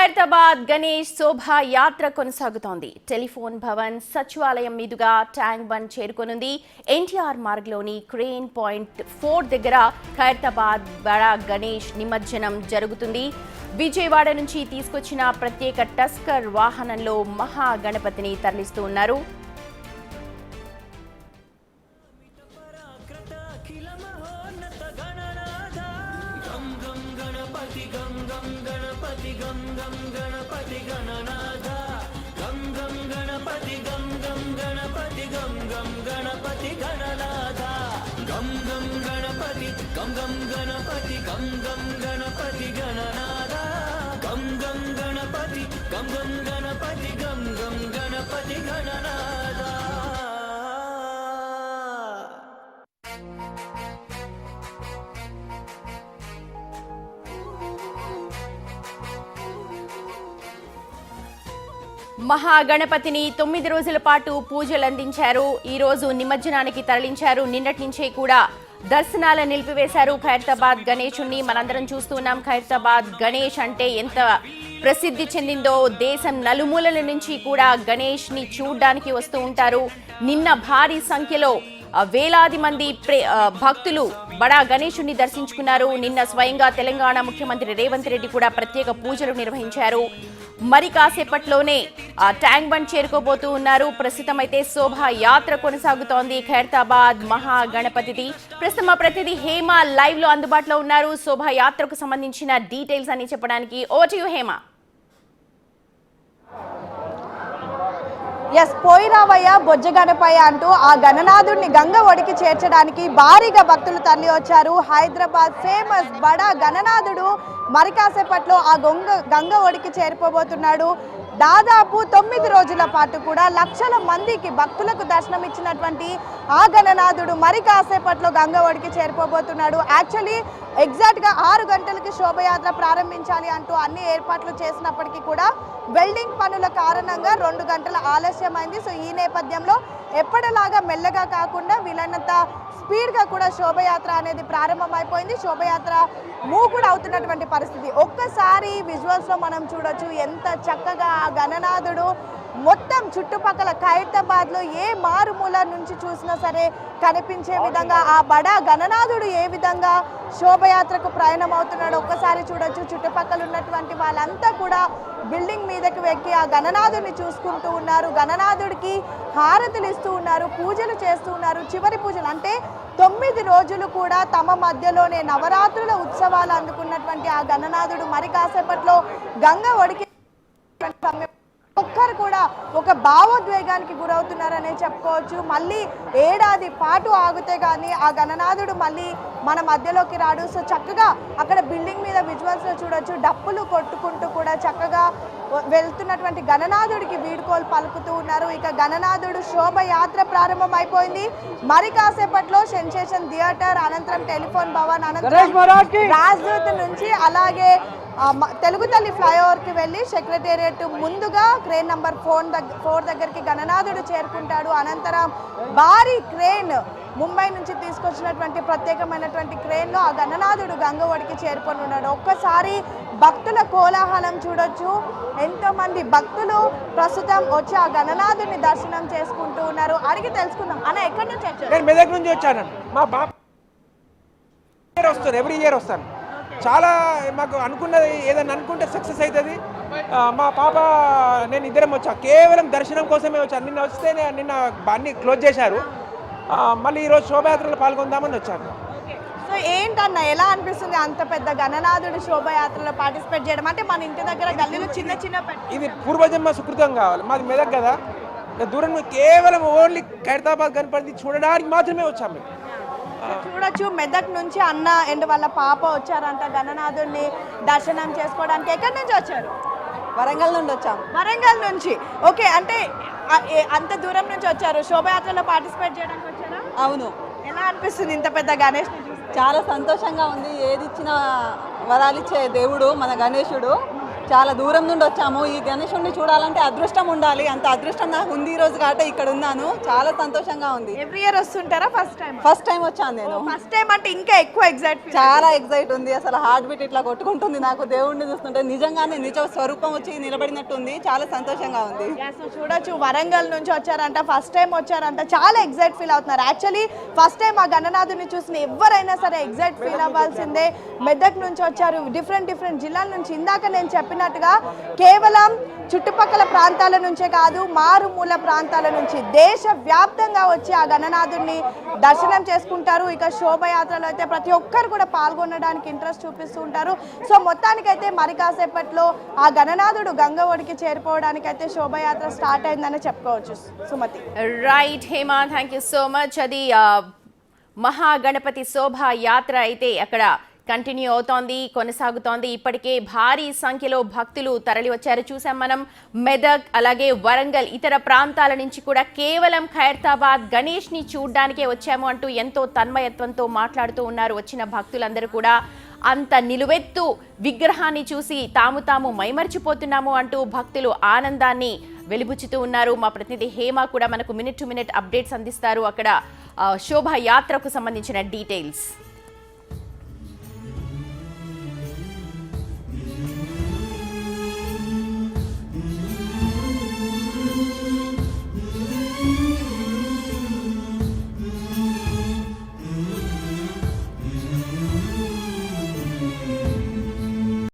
ఖైరతాబాద్ గణేష్ శోభా యాత్ర కొనసాగుతోంది. టెలిఫోన్ భవన్ సచివాలయం మీదుగా ట్యాంక్ బండ్ చేరుకోనుంది. ఎన్టీఆర్ మార్గ్లోని క్రేన్ పాయింట్ 4 దగ్గర ఖైరతాబాద్ బడా గణేష్ నిమజ్జనం జరుగుతుంది. విజయవాడ నుంచి తీసుకొచ్చిన ప్రత్యేక టస్కర్ వాహనంలో మహా గణపతిని తరలిస్తూ ఉన్నారు. మహాగణపతిని 9 రోజుల పాటు పూజలు అందించారు. ఈ రోజు నిమజ్జనానికి తరలించారు. నిన్నటి నుంచే కూడా దర్శనాలు నిలిపివేశారు ఖైరతాబాద్ గణేశుణ్ణి. మనందరం చూస్తున్నాం ఖైరతాబాద్ గణేష్ అంటే ఎంత ప్రసిద్ధి చెందిందో. దేశం నలుమూలల నుంచి కూడా గణేష్ ని చూడ్డానికి వస్తూ ఉంటారు. నిన్న భారీ సంఖ్యలో వేలాది మంది భక్తులు బడా గణేశుణ్ణి దర్శించుకున్నారు. నిన్న స్వయంగా తెలంగాణ ముఖ్యమంత్రి రేవంత్ రెడ్డి కూడా ప్రత్యేక పూజలు నిర్వహించారు. మరి కాసేపట్లోనే ట్యాంక్ బండ్ చేరుకోబోతూ ఉన్నారు. ప్రస్తుతం అయితే శోభా యాత్ర కొనసాగుతోంది ఖైరతాబాద్ మహాగణపతిది. ప్రస్తుతం ప్రతినిధి హేమ లైవ్ లో అందుబాటులో ఉన్నారు. శోభా యాత్రకు సంబంధించిన డీటెయిల్స్ అని చెప్పడానికి. Over to you Hema. Yes, పోయిరావయ్య బొజ్జగణపయ్య అంటూ ఆ గణనాథుడిని గంగ ఒడికి చేర్చడానికి భారీగా భక్తులు తరలి వచ్చారు. హైదరాబాద్ ఫేమస్ బడా గణనాథుడు మరి కాసేపట్లో ఆ గంగ ఒడికి చేరిపోబోతున్నాడు. దాదాపు 9 రోజుల పాటు కూడా లక్షల మందికి భక్తులకు దర్శనం ఇచ్చినటువంటి ఆ గణనాథుడు మరి కాసేపట్లో గంగ ఒడికి చేరిపోబోతున్నాడు. యాక్చువల్లీ ఎగ్జాక్ట్గా 6 గంటలకి శోభయాత్ర ప్రారంభించాలి అంటూ అన్ని ఏర్పాట్లు చేసినప్పటికీ కూడా వెల్డింగ్ పనుల కారణంగా 2 గంటల ఆలస్యమైంది. సో ఈ నేపథ్యంలో ఎప్పటిలాగా మెల్లగా కాకుండా వీలైనంత స్పీడ్గా కూడా శోభయాత్ర అనేది ప్రారంభమైపోయింది. శోభయాత్ర మూవ్ కూడా అవుతున్నటువంటి పరిస్థితి. ఒక్కసారి విజువల్స్లో మనం చూడొచ్చు ఎంత చక్కగా ఆ గణనాథుడు మొత్తం చుట్టుపక్కల ఖైరతాబాద్లో ఏ మారుమూల నుంచి చూసినా సరే కనిపించే విధంగా ఆ బడా గణనాథుడు ఏ విధంగా శోభయాత్రకు ప్రయాణం అవుతున్నాడు ఒక్కసారి చూడొచ్చు. చుట్టుపక్కల ఉన్నటువంటి వాళ్ళంతా కూడా బిల్డింగ్ మీదకి వెక్కి ఆ గణనాథుడిని చూసుకుంటూ ఉన్నారు. గణనాథుడికి హారతులు ఇస్తూ ఉన్నారు, పూజలు చేస్తూ ఉన్నారు. చివరి పూజలు అంటే 9 రోజులు కూడా తమ మధ్యలోనే నవరాత్రుల ఉత్సవాలు అందుకున్నటువంటి ఆ గణనాథుడు మరి కాసేపట్లో గంగ ఒడికి ఒక్కరు కూడా ఒక భావోద్వేగానికి గురవుతున్నారనే చెప్పుకోవచ్చు. మళ్ళీ ఏడాది పాటు ఆగితే కానీ ఆ గణనాథుడు మళ్ళీ మన మధ్యలోకి రాడు. సో చక్కగా అక్కడ బిల్డింగ్ మీద విజువల్స్లో చూడొచ్చు, డప్పులు కొట్టుకుంటూ కూడా చక్కగా వెళ్తున్నటువంటి గణనాథుడికి వీడ్కోలు పలుకుతూ ఉన్నారు. ఇక గణనాథుడు శోభయాత్ర ప్రారంభం అయిపోయింది. మరి కాసేపట్లో సెన్సేషన్ థియేటర్, అనంతరం టెలిఫోన్ భవన్, అనంతరం రాజ్దూత్ నుంచి అలాగే తెలుగు తల్లి ఫ్లైఓవర్కి వెళ్ళి సెక్రటేరియట్ ముందుగా క్రేన్ నంబర్ 4 దగ్గరికి గణనాథుడు చేరుకుంటాడు. అనంతరం భారీ క్రేన్ ముంబై నుంచి తీసుకొచ్చినటువంటి ప్రత్యేకమైనటువంటి క్రేన్లో ఆ గణనాథుడు గంగ ఒడికి చేరుకొని ఉన్నాడు. ఒక్కసారి భక్తుల కోలాహలం చూడొచ్చు. ఎంతోమంది భక్తులు ప్రస్తుతం వచ్చి ఆ గణనాథుడిని దర్శనం చేసుకుంటూ ఉన్నారు. అడిగి తెలుసుకుందాం. అన్న ఎక్కడి నుంచి వచ్చారు? నేను మెదక్ నుంచి వచ్చాను. మా బాబు వస్తాను, ఎవ్రీ ఇయర్ వస్తాను. చాలా మాకు అనుకున్నది ఏదైనా అనుకుంటే సక్సెస్ అవుతుంది. మా పాప నేను ఇద్దరం వచ్చా, కేవలం దర్శనం కోసమే వచ్చాను. నిన్న వస్తే నిన్న అన్ని క్లోజ్ చేశారు. మళ్ళీ ఈరోజు శోభయాత్రలో పాల్గొందామని వచ్చాను. సో ఏంటన్నా ఎలా అనిపిస్తుంది అంత పెద్ద గణనాథుడు శోభయాత్రలో పార్టిసిపేట్ చేయడం? అంటే మన ఇంటి దగ్గర గల్లీలో చిన్న చిన్న ఇది పూర్వజన్మ సుకృతం కావాలి. మాది మెదక్ కదా, దూరం కేవలం ఓన్లీ ఖైరతాబాద్ గణపతి చూడడానికి మాత్రమే వచ్చాము మేము. చూడొచ్చు మెదక్ నుంచి అన్న అండ్ వాళ్ళ పాప వచ్చారంట గణనాథుడిని దర్శనం చేసుకోవడానికి. ఎక్కడి నుంచి వచ్చారు? వరంగల్ నుండి వచ్చాము. వరంగల్ నుంచి. ఓకే, అంటే అంత దూరం నుంచి వచ్చారు, శోభయాత్రలో పార్టిసిపేట్ చేయడానికి వచ్చారా? అవును. ఎలా అనిపిస్తుంది ఇంత పెద్ద గణేష్? చాలా సంతోషంగా ఉంది. ఏది ఇచ్చిన వరాలు ఇచ్చే దేవుడు మన గణేశుడు. చాలా దూరం నుండి వచ్చాము. ఈ గణేశుడిని చూడాలంటే అదృష్టం ఉండాలి. అంత అదృష్టం నాకు ఉంది ఈ రోజు కాబట్టి ఇక్కడ ఉన్నాను. చాలా సంతోషంగా ఉంది. ఎవ్రీ ఇయర్ వస్తుంటారా? ఫస్ట్ టైం వచ్చాను నేను. ఫస్ట్ టైం అంటే ఇంకా ఎక్కువ ఎగ్జైట్ చాలా ఎగ్జైట్ ఉంది. అసలు హార్ట్ బీట్ ఇట్లా కొట్టుకుంటుంది నాకు. దేవుడిని చూస్తుంటే నిజంగానే నిజ స్వరూపం వచ్చి నిలబడినట్టుంది. చాలా సంతోషంగా ఉంది. చూడొచ్చు, వరంగల్ నుంచి వచ్చారంట, ఫస్ట్ టైం వచ్చారంట, చాలా ఎగ్జైట్ ఫీల్ అవుతున్నారు. యాక్చువల్లీ ఫస్ట్ టైం ఆ గణనాథుని చూసిన ఎవరైనా సరే ఎగ్జైట్ ఫీల్ అవ్వాల్సిందే. మెదక్ నుంచి వచ్చారు, డిఫరెంట్ జిల్లాల నుంచి. ఇందాక నేను చెప్పినట్టుగా కేవలం చుట్టుపక్కల ప్రాంతాల నుంచే కాదు, మారుమూల ప్రాంతాల నుంచి దేశవ్యాప్తంగా వచ్చి ఆ గణనాథుడిని దర్శనం చేసుకుంటారు. ఇక శోభయాత్రలో అయితే ప్రతి ఒక్కరు కూడా పాల్గొనడానికి ఇంట్రెస్ట్ చూపిస్తూ ఉంటారు. సో మొత్తానికైతే మరి కాసేపట్లో ఆ గణనాథుడు గంగ ఒడికి చేరిపోవడానికి అయితే శోభయాత్ర స్టార్ట్ అయిందని చెప్పుకోవచ్చు. Sumathi. Right Hema, thank you so much. అది మహాగణపతి శోభాయాత్ర అయితే అక్కడ కంటిన్యూ అవుతోంది, కొనసాగుతోంది. ఇప్పటికే భారీ సంఖ్యలో భక్తులు తరలి వచ్చారు. చూసాం మనం మెదక్, అలాగే వరంగల్, ఇతర ప్రాంతాల నుంచి కూడా కేవలం ఖైరతాబాద్ గణేష్ని చూడ్డానికే వచ్చాము అంటూ ఎంతో తన్మయత్వంతో మాట్లాడుతూ ఉన్నారు వచ్చిన భక్తులందరూ కూడా. అంత నిలువెత్తు విగ్రహాన్ని చూసి తాము మైమర్చిపోతున్నాము అంటూ భక్తులు ఆనందాన్ని వెలిబుచ్చుతూ ఉన్నారు. మా ప్రతినిధి హేమ కూడా మనకు మినిట్ టు మినిట్ అప్డేట్స్ అందిస్తారు అక్కడ శోభాయాత్రకు సంబంధించిన డీటెయిల్స్.